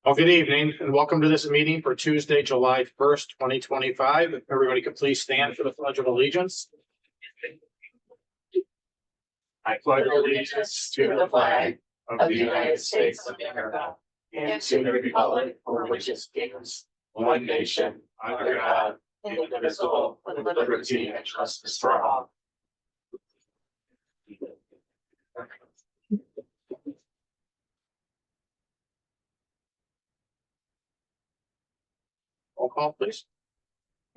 Well, good evening and welcome to this meeting for Tuesday, July 1st, 2025. If everybody could please stand for the Pledge of Allegiance. I pledge allegiance to the flag of the United States of America and to the republic for which it stands, one nation, under God, indivisible, with liberty and justice for all. Roll call, please.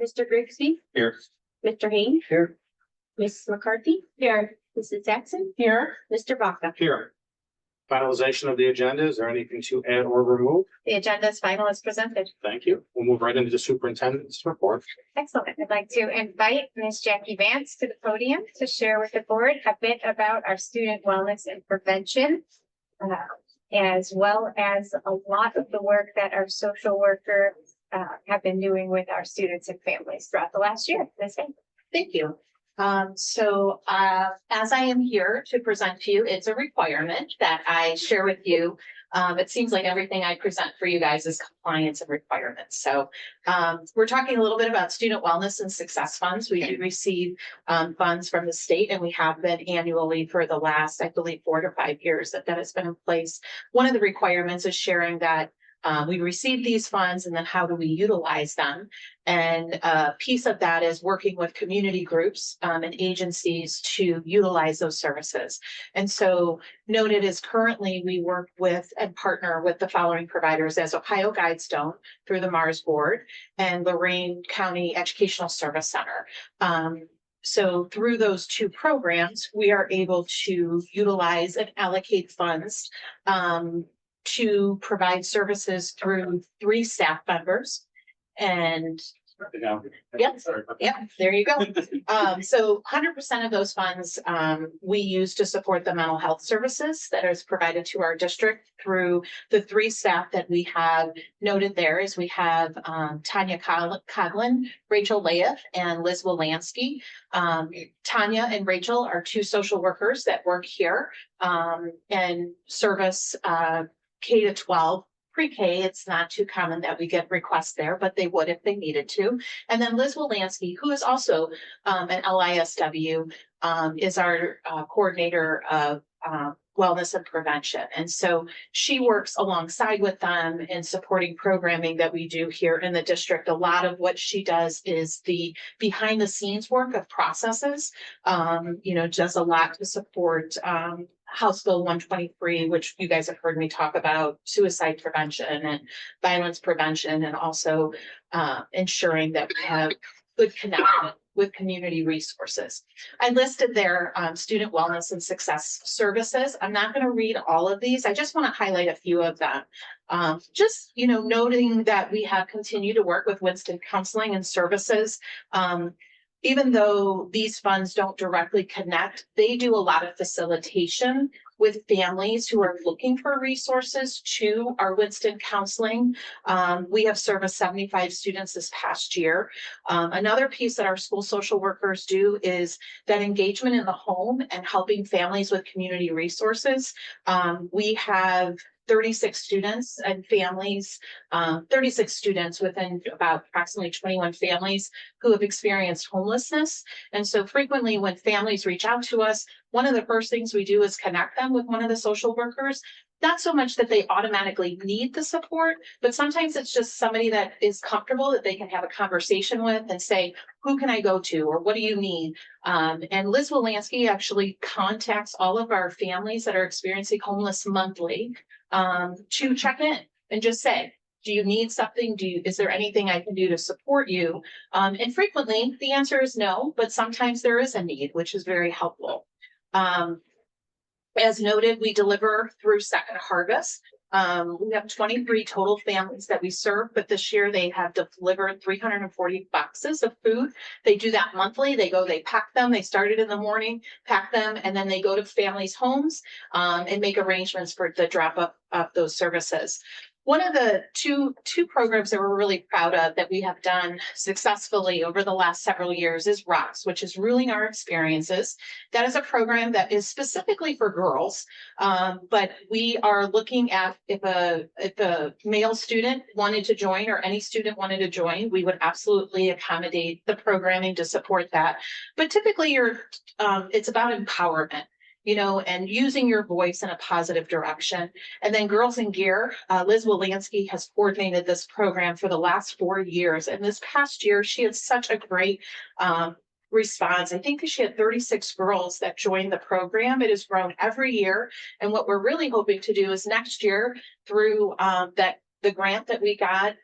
Mr. Grigsby, Here. Mr. Haynes, Here. Mrs. McCarthy, here, Mrs. Jackson, here, Mr. Baca. Here. Finalization of the agenda. Is there anything to add or remove? The agenda is final as presented. Thank you. We'll move right into the superintendent's report. Excellent. I'd like to invite Ms. Jackie Vance to the podium to share with the board a bit about our student wellness and prevention, as well as a lot of the work that our social workers have been doing with our students and families throughout the last year. Ms. Vance. Thank you. As I am here to present to you, it's a requirement that I share with you. It seems like everything I present for you guys is compliance and requirements. So we're talking a little bit about student wellness and success funds. We do receive funds from the state, and we have been annually for the last, I believe, 4 to 5 years that has been in place. One of the requirements is sharing that we receive these funds and then how do we utilize them? And a piece of that is working with community groups and agencies to utilize those services. And so noted is currently we work with and partner with the following providers as Ohio Guidestone through the Mars Board and Lorain County Educational Service Center. So through those 2 programs, we are able to utilize and allocate funds to provide services through 3 staff members. And yep, there you go. So 100% of those funds we use to support the mental health services that is provided to our district through the 3 staff that we have noted there. Is we have Tanya Coglin, Rachel Laeth, and Liz Wolanski. Tanya and Rachel are 2 social workers that work here and service K to 12, pre-K. It's not too common that we get requests there, but they would if they needed to. And then Liz Wolanski, who is also an LISW, is our coordinator of wellness and prevention. And so she works alongside with them in supporting programming that we do here in the district. A lot of what she does is the behind the scenes work of processes, does a lot to support House Bill 123, which you guys have heard me talk about, suicide prevention and violence prevention, and also ensuring that we have good connection with community resources. I listed their student wellness and success services. I'm not going to read all of these. I just want to highlight a few of them. Noting that we have continued to work with Winston Counseling and Services. Even though these funds don't directly connect, they do a lot of facilitation with families who are looking for resources to our Winston Counseling. We have serviced 75 students this past year. Another piece that our school social workers do is that engagement in the home and helping families with community resources. We have 36 students and families, 36 students within about approximately 21 families who have experienced homelessness. And so frequently when families reach out to us, one of the first things we do is connect them with one of the social workers. Not so much that they automatically need the support, but sometimes it's just somebody that is comfortable that they can have a conversation with and say, who can I go to, or what do you need? And Liz Wolanski actually contacts all of our families that are experiencing homeless monthly to check in and just say, do you need something? Is there anything I can do to support you? And frequently the answer is no, but sometimes there is a need, which is very helpful. As noted, we deliver through Second Harvest. We have 23 total families that we serve, but this year they have delivered 340 boxes of food. They do that monthly. They pack them. They start it in the morning, pack them, and then they go to families' homes and make arrangements for the drop up of those services. One of the two programs that we're really proud of that we have done successfully over the last several years is ROCKS, which is Ruling Our Experiences. That is a program that is specifically for girls, but we are looking at if a male student wanted to join or any student wanted to join, we would absolutely accommodate the programming to support that. But typically, it's about empowerment, and using your voice in a positive direction. And then Girls in Gear, Liz Wolanski has coordinated this program for the last 4 years. And this past year, she had such a great response. I think that she had 36 girls that joined the program. It has grown every year. And what we're really hoping to do is next year through the grant that we got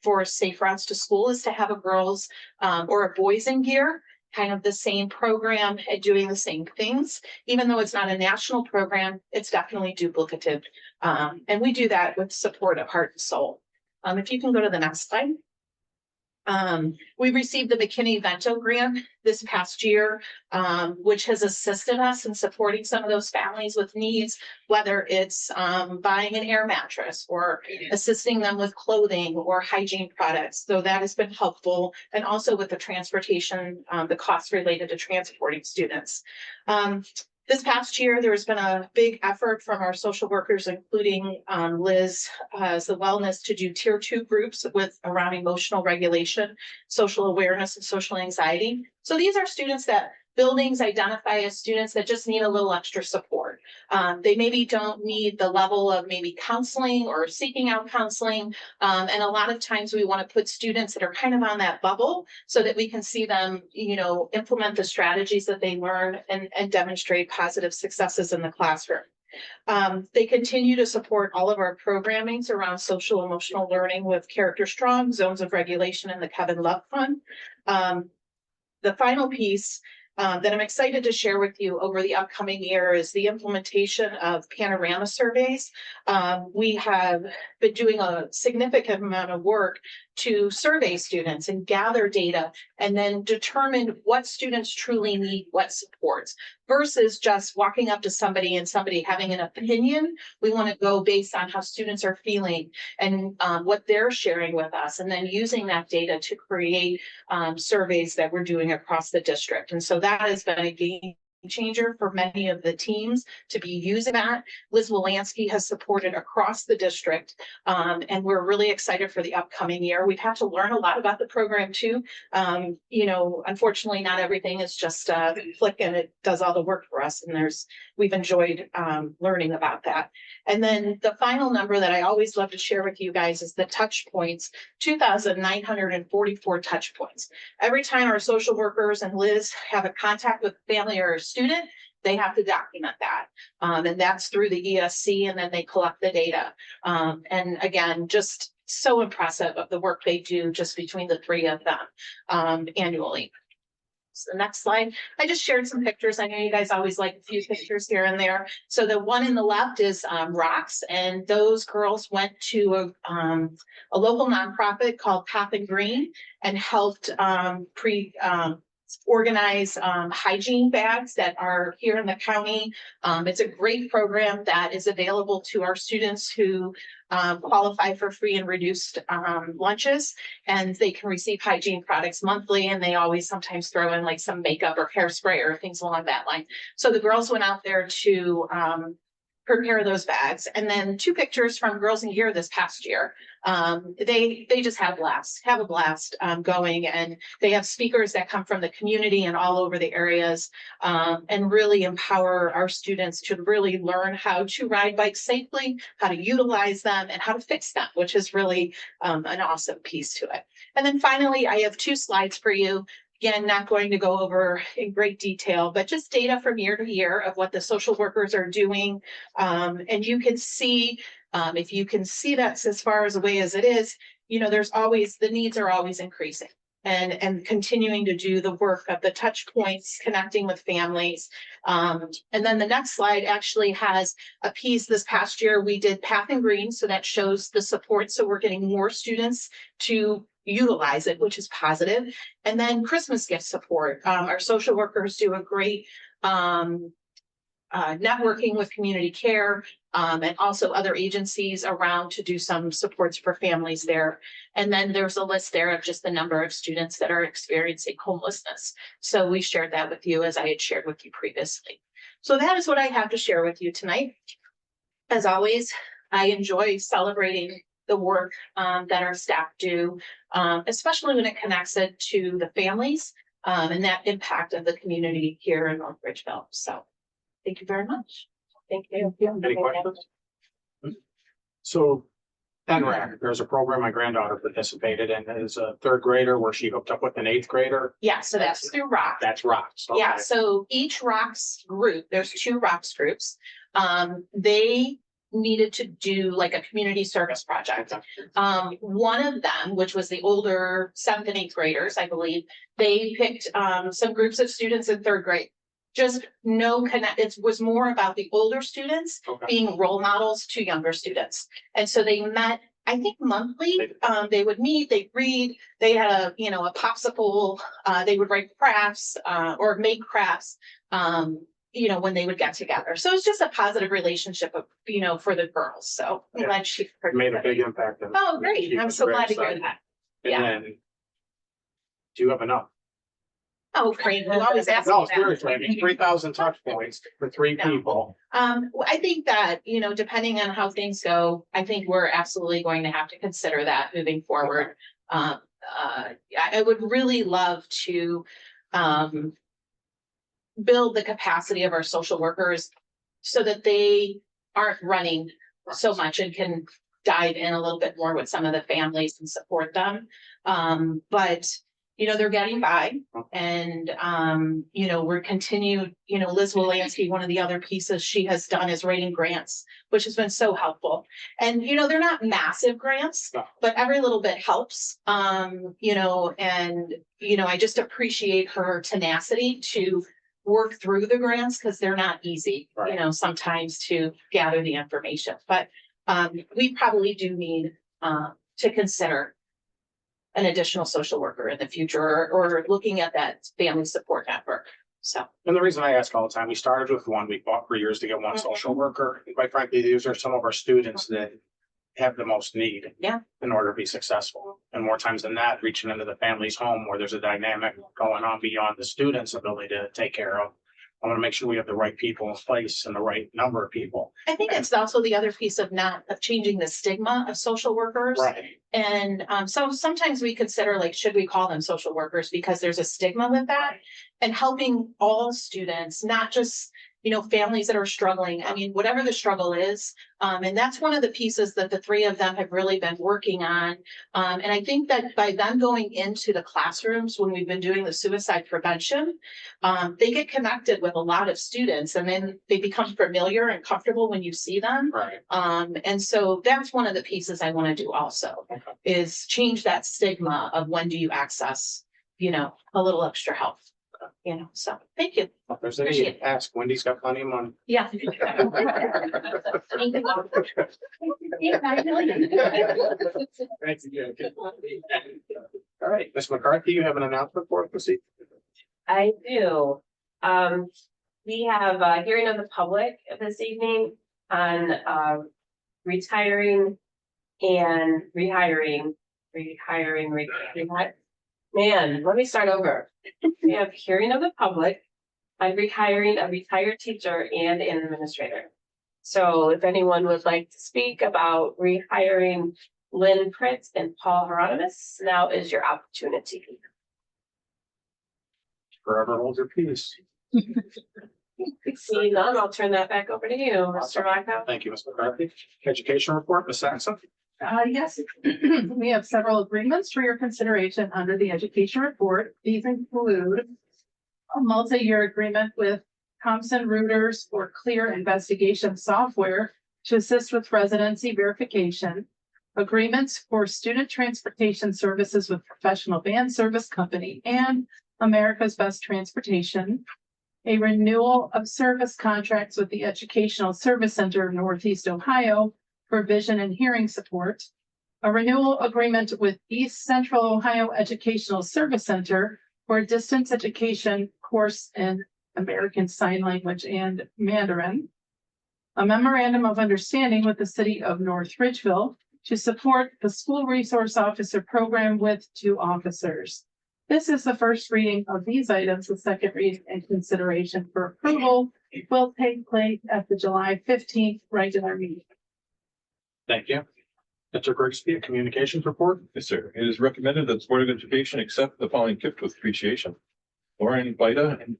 for Safe Routes to School is to have a girls or a Boys in Gear, kind of the same program and doing the same things. Even though it's not a national program, it's definitely duplicative. And we do that with support of Heart and Soul. If you can go to the next slide. We received the McKinney-Vento grant this past year, which has assisted us in supporting some of those families with needs, whether it's buying an air mattress or assisting them with clothing or hygiene products. So that has been helpful. And also with the transportation, the costs related to transporting students. This past year, there's been a big effort from our social workers, including Liz as the wellness, to do tier 2 groups around emotional regulation, social awareness, and social anxiety. So these are students that buildings identify as students that just need a little extra support. They maybe don't need the level of maybe counseling or seeking out counseling. And a lot of times we want to put students that are kind of on that bubble so that we can see them, implement the strategies that they learn and demonstrate positive successes in the classroom. They continue to support all of our programmings around social emotional learning with Character Strong, Zones of Regulation, and the Kevin Love Fund. The final piece that I'm excited to share with you over the upcoming year is the implementation of panorama surveys. We have been doing a significant amount of work to survey students and gather data and then determine what students truly need, what supports, versus just walking up to somebody and somebody having an opinion. We want to go based on how students are feeling and what they're sharing with us, and then using that data to create surveys that we're doing across the district. And so that has been a game changer for many of the teams to be using that. Liz Wolanski has supported across the district, and we're really excited for the upcoming year. We've had to learn a lot about the program too. Unfortunately, not everything is just click and it does all the work for us, and we've enjoyed learning about that. And then the final number that I always love to share with you guys is the touch points, 2,944 touch points. Every time our social workers and Liz have a contact with a family or a student, they have to document that. And that's through the ESC, and then they collect the data. And again, just so impressive of the work they do just between the 3 of them annually. So the next slide, I just shared some pictures. I know you guys always like a few pictures here and there. So the one in the left is ROCKS, and those girls went to a local nonprofit called Path and Green and helped organize hygiene bags that are here in the county. It's a great program that is available to our students who qualify for free and reduced lunches, and they can receive hygiene products monthly, and they always sometimes throw in like some makeup or hairspray or things along that line. So the girls went out there to prepare those bags. And then 2 pictures from Girls in Gear this past year. They just have a blast going, and they have speakers that come from the community and all over the areas, and really empower our students to really learn how to ride bikes safely, how to utilize them, and how to fix them, which is really an awesome piece to it. And then finally, I have 2 slides for you. Again, not going to go over in great detail, but just data from year to year of what the social workers are doing. And you can see, if you can see that as far as away as it is, there's always, the needs are always increasing, and continuing to do the work of the touch points, connecting with families. And then the next slide actually has a piece. This past year, we did Path and Green, so that shows the support. So we're getting more students to utilize it, which is positive. And then Christmas gift support. Our social workers do a great networking with community care, and also other agencies around to do some supports for families there. And then there's a list there of just the number of students that are experiencing homelessness. So we shared that with you as I had shared with you previously. So that is what I have to share with you tonight. As always, I enjoy celebrating the work that our staff do, especially when it connects it to the families and that impact of the community here in North Ridgeville. So thank you very much. Thank you. Any questions? So NRAC, there's a program my granddaughter participated in as a third grader where she hooked up with an eighth grader. Yeah, so that's through ROC. That's rocks. Yeah, Okay. so each ROCS group, there's 2 ROCS groups. They needed to do like a community service project. One of them, which was the older 7th and 8th graders, I believe, they picked some groups of students in 3rd grade. Just no connect, it was more about the older students Okay. being role models to younger students. And so they met, I think monthly, they would meet, they'd read, they had a popsicle, they would write crafts, or make crafts, when they would get together. So it's just a positive relationship of, for the girls. So I'm Yeah. glad she Made a big impact. on- Oh, great. she I'm was so very glad to hear excited. that. And Yeah. then, do you have enough? Oh, great. You always ask me No, that. seriously, I mean, 3,000 touch points for 3 No. people. I think that, depending on how things go, I think we're absolutely going to have to consider that moving forward. I would really love to, build the capacity of our social workers so that they aren't running so much and can dive in a little bit more with some of the families and support them. But they're getting by and, we're continued, Liz Wolanski, one of the other pieces she has done is writing grants, which has been so helpful. And, they're not massive grants, No. but every little bit helps. And, I just appreciate her tenacity to work through the grants because they're not easy, Right. sometimes to gather the information. But we probably do need to consider an additional social worker in the future or looking at that family support network. So, And the reason I ask all the time, we started with one, we fought for years to get one Mhm. social worker. And quite frankly, these are some of our students that have the most need. Yeah. In order to be successful. And more times than that, reaching into the family's home where there's a dynamic going on beyond the student's ability to take care of. I want to make sure we have the right people in place and the right number of people. I think it's also the other piece of changing the stigma of social workers. Right. And so sometimes we consider should we call them social workers because there's a stigma with that and helping all students, not just, families that are struggling. I mean, whatever the struggle is. And that's one of the pieces that the 3 of them have really been working on. And I think that by them going into the classrooms when we've been doing the suicide prevention, they get connected with a lot of students and then they become familiar and comfortable when you see them. Right. And so that's one of the pieces I want to do also Okay. is change that stigma of when do you access, a little extra help. So thank you. If there's any, Appreciate it. ask, Wendy's got plenty of money. Yeah. Thank you. All right, Ms. McCarthy, you have an announcement for us this evening? I do. We have a hearing of the public this evening on retiring and rehiring. Man, let me start over. We have hearing of the public on rehiring a retired teacher and an administrator. So if anyone would like to speak about rehiring Lynn Pritz and Paul Hieronymus, now is your opportunity. Forever hold your peace. Seeing none, I'll turn that back over to you, Mr. Rocco. Thank you, Ms. McCarthy. Education report, Ms. Saxon. Yes, we have several agreements for your consideration under the education report. These include a multi-year agreement with Thomson Reuters for clear investigation software to assist with residency verification, agreements for student transportation services with Professional Van Service Company and America's Best Transportation, a renewal of service contracts with the Educational Service Center of Northeast Ohio for vision and hearing support, a renewal agreement with East Central Ohio Educational Service Center for distance education course and American Sign Language, and Mandarin. A memorandum of understanding with the city of North Ridgeville to support the school resource officer program with 2 officers. This is the first reading of these items. The second reading and consideration for approval will take place at the July 15th regular meeting. Thank you. Mr. Grigsby, a communications report? Yes, sir. It is recommended that the Board of Education accept the following gift with appreciation. Lauren Vita and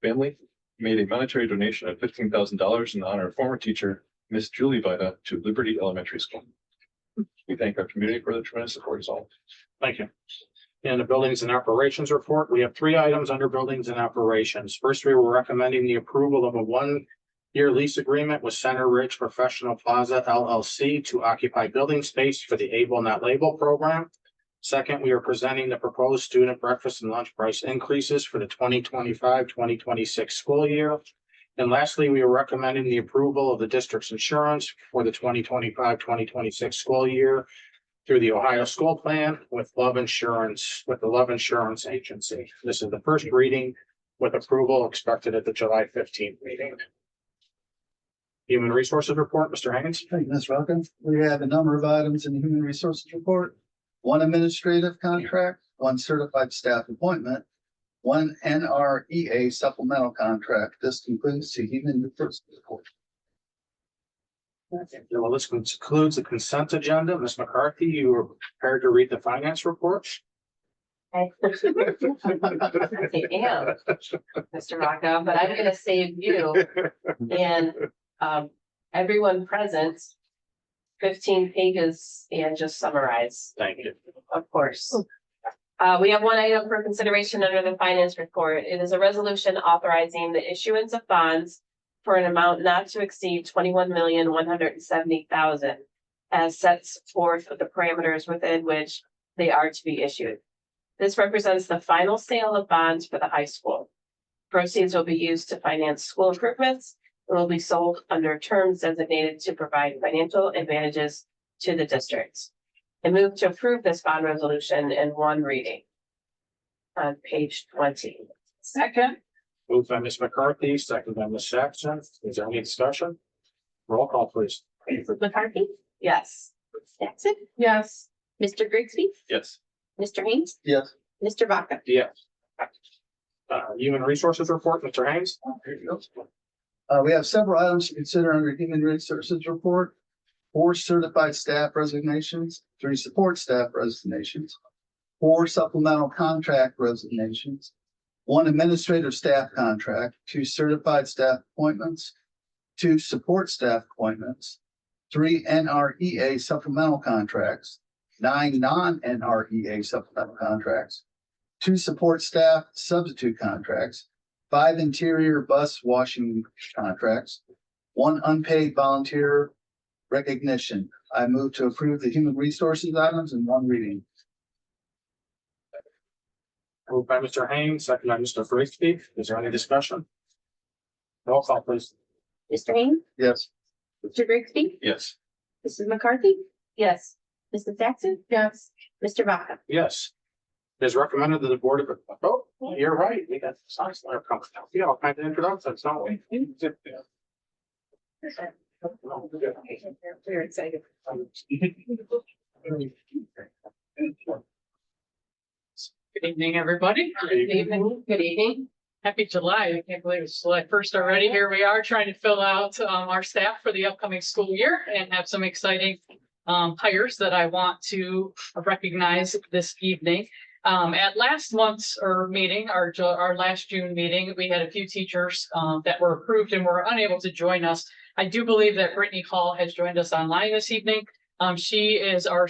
family made a monetary donation of $15,000 in honor of former teacher, Miss Julie Vita, to Liberty Elementary School. We thank our community for the tremendous support as always. Thank you. In the buildings and operations report, we have 3 items under buildings and operations. First, we were recommending the approval of a 1-year lease agreement with Center Ridge Professional Plaza LLC to occupy building space for the Able Not Label program. Second, we are presenting the proposed student breakfast and lunch price increases for the 2025-2026 school year. And lastly, we are recommending the approval of the district's insurance for the 2025-2026 school year through the Ohio School Plan with the Love Insurance Agency. This is the first reading with approval expected at the July 15th meeting. Human Resources Report, Mr. Haynes. Thank you, Ms. Rocco. We have a number of items in the Human Resources Report. 1 administrative contract, 1 certified staff appointment, 1 NREA supplemental contract. This concludes the Human Resources Report. Well, this concludes the consent agenda. Ms. McCarthy, you are prepared to read the finance report? I am, Mr. Rocco, but I'm gonna save you and everyone present 15 pages and just summarize, Thank you. of course. We have 1 item for consideration under the finance report. It is a resolution authorizing the issuance of bonds for an amount not to exceed 21,170,000 as sets forth the parameters within which they are to be issued. This represents the final sale of bonds for the high school. Proceeds will be used to finance school improvements and will be sold under terms designated to provide financial advantages to the districts. I move to approve this bond resolution in 1 reading on page 20. Second. Moved by Ms. McCarthy, second by Ms. Saxon. Is there any discussion? Roll call, please. McCarthy, Yes. Jackson, Yes. Mr. Grigsby, Yes. Mr. Haynes, Yes. Mr. Vaca. Yes. Human Resources Report, Mr. Haynes. We have several items to consider under Human Resources Report. 4 certified staff resignations, 3 support staff resignations, 4 supplemental contract resignations, 1 administrative staff contract, 2 certified staff appointments, 2 support staff appointments, 3 NREA supplemental contracts, 9 non-NREA supplemental contracts, 2 support staff substitute contracts, 5 interior bus washing contracts, 1 unpaid volunteer recognition. I move to approve the human resources items in 1 reading. Moved by Mr. Haynes, second by Mr. Grigsby. Is there any discussion? Roll call, please. Mr. Haynes, Yes. Mr. Grigsby, Yes. Mrs. McCarthy, Yes. Mrs. Jackson, Yes. Mr. Vaca. Yes. It is recommended that the board of, oh, you're right. We got science letter coming. Yeah, all kinds of introductions, don't we? We're excited. Good evening, everybody. Good evening. Good evening. Happy July. I can't believe it's July 1st already. Here we are trying to fill out our staff for the upcoming school year and have some exciting hires that I want to recognize this evening. At last month's meeting, our last June meeting, we had a few teachers that were approved and were unable to join us. I do believe that Brittany Hall has joined us online this evening. She is our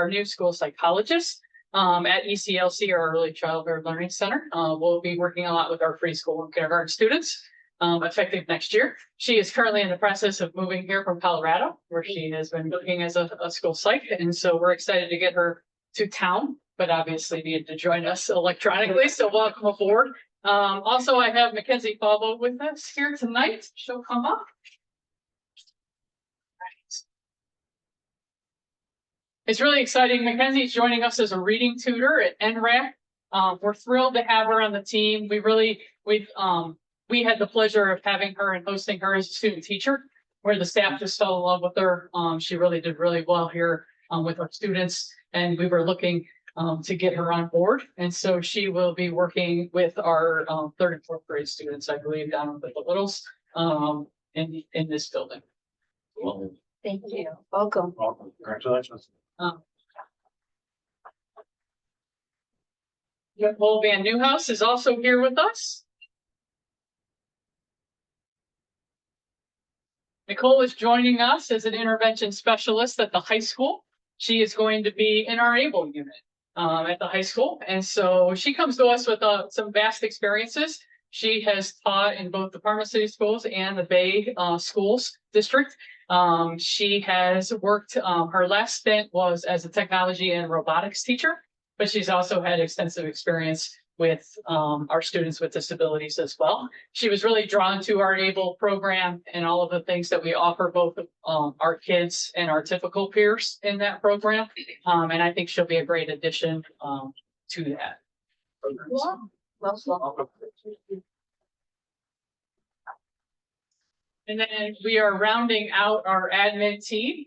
new school psychologist. At ECLC, our Early Childhood Learning Center. We'll be working a lot with our preschool and kindergarten students, effective next year. She is currently in the process of moving here from Colorado, where she has been working as a school psych. And so we're excited to get her to town, but obviously needed to join us electronically. So welcome aboard. Also, I have Mackenzie Falvo with us here tonight. She'll come up. It's really exciting. Mackenzie's joining us as a reading tutor at NRAC. We're thrilled to have her on the team. We've we had the pleasure of having her and hosting her as a student teacher, where the staff just fell in love with her. She really did really well here with our students, and we were looking to get her on board. And so she will be working with our third and fourth grade students, I believe, down with the littles in this building. Thank you. Welcome. Welcome. Congratulations. Nicole Van Newhouse is also here with us. Nicole is joining us as an intervention specialist at the high school. She is going to be in our ABLE unit at the high school. And so she comes to us with some vast experiences. She has taught in both the Parma City Schools and the Bay Schools District. She has worked, her last stint was as a technology and robotics teacher, but she's also had extensive experience with our students with disabilities as well. She was really drawn to our ABLE program and all of the things that we offer both our kids and our typical peers in that program. And I think she'll be a great addition to that. And then we are rounding out our admin team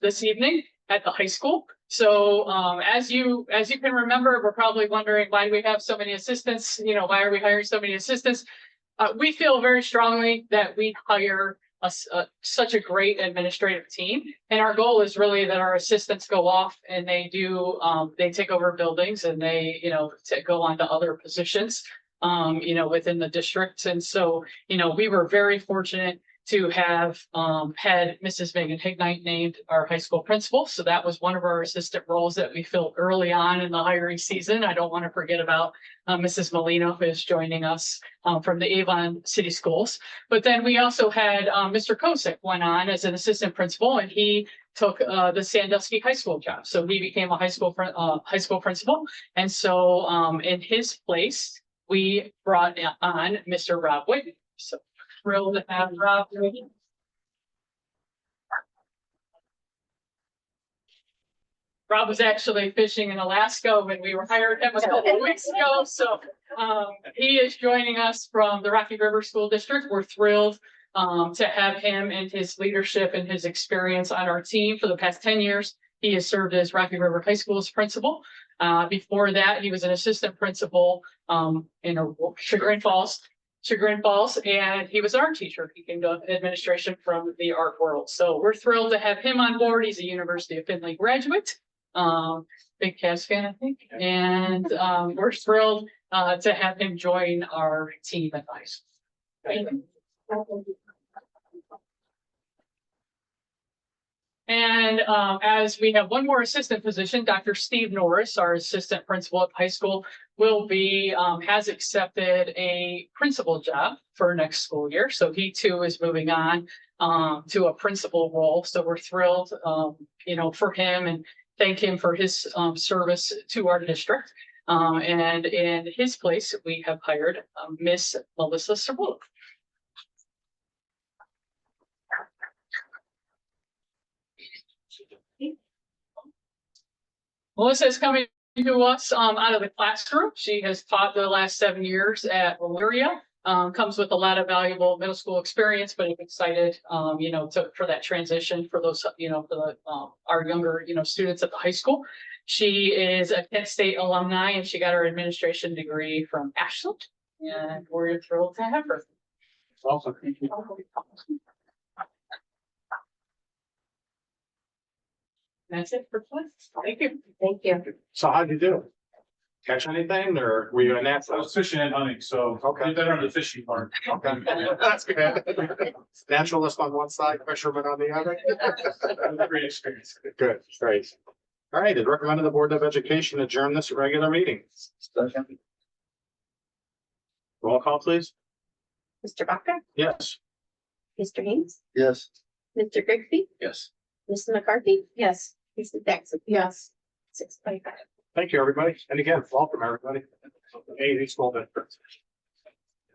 this evening at the high school. So as you can remember, we're probably wondering why we have so many assistants. You know, why are we hiring so many assistants? We feel very strongly that we hire such a great administrative team, and our goal is really that our assistants go off and they do they take over buildings and they go on to other positions within the districts. And so we were very fortunate to have had Mrs. Megan Hignite named our high school principal. So that was one of our assistant roles that we filled early on in the hiring season. I don't want to forget about Mrs. Molino, who is joining us from the Avon City Schools. But then we also had Mr. Kosick went on as an assistant principal, and he took the Sandusky High School job. So he became a high school principal. And so in his place, we brought on Mr. Rob Whitney. So thrilled to have Rob. Rob was actually fishing in Alaska when we were hired him a couple of weeks ago. So he is joining us from the Rocky River School District. We're thrilled to have him and his leadership and his experience on our team for the past 10 years. He has served as Rocky River High School's principal. Before that, he was an assistant principal in Chagrin Falls, and he was an art teacher. He came to administration from the art world. So we're thrilled to have him on board. He's a University of Findlay graduate, big Cavs fan, I think. And we're thrilled to have him join our team at ICE. Thank you. And as we have one more assistant position, Dr. Steve Norris, our assistant principal at high school, will be has accepted a principal job for next school year. So he too is moving on to a principal role. So we're thrilled, for him and thank him for his service to our district. And in his place, we have hired Miss Melissa Cerullo. Melissa is coming to us out of the classroom. She has taught the last 7 years at Elyria. Comes with a lot of valuable middle school experience, but I'm excited, for that transition for those, our younger, students at the high school. She is a Kent State alumni, and she got her administration degree from Ashland, and we're thrilled to have her. Awesome. That's it for class. Thank you. Thank you. So how'd you do? Catch anything, or were you a natural? I was fishing and hunting, so Okay. did better on the fishing part. Okay, that's good. Naturalist on one side, fisherman on the other. Great experience. Good, great. All right, it's recommended the Board of Education adjourn this regular meeting. Second. Roll call, please. Mr. Baca, Yes. Mr. Haynes, Yes. Mr. Grigsby, Yes. Mrs. McCarthy, Yes. Mrs. Jackson, Yes. 6:25. Thank you, everybody. And again, welcome, everybody. Hey, these school districts.